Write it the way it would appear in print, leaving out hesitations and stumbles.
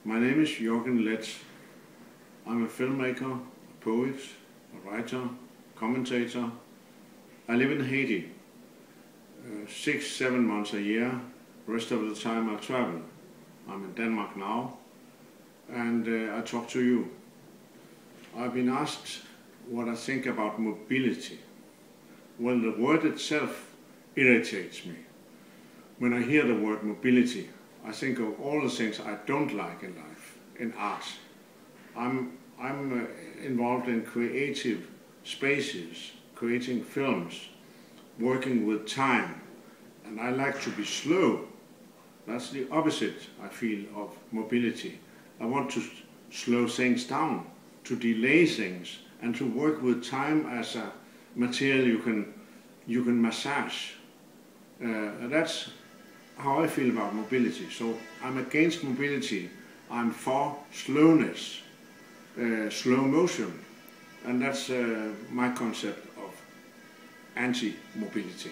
My name is Jørgen Leth. I'm a filmmaker, a poet, a writer, commentator. I live in Haiti 6-7 months a year. The rest of the time I travel. I'm in Denmark now, and I talk to you. I've been asked what I think about mobility. Well, the word itself irritates me. When I hear the word mobility, I think of all the things I don't like in life, in art. I'm involved in creative spaces, creating films, working with time, and I like to be slow. That's the opposite, I feel, of mobility. I want to slow things down, to delay things, and to work with time as a material you can massage. That's how I feel about mobility. So I'm against mobility. I'm for slowness, slow motion, and that's my concept of anti-mobility.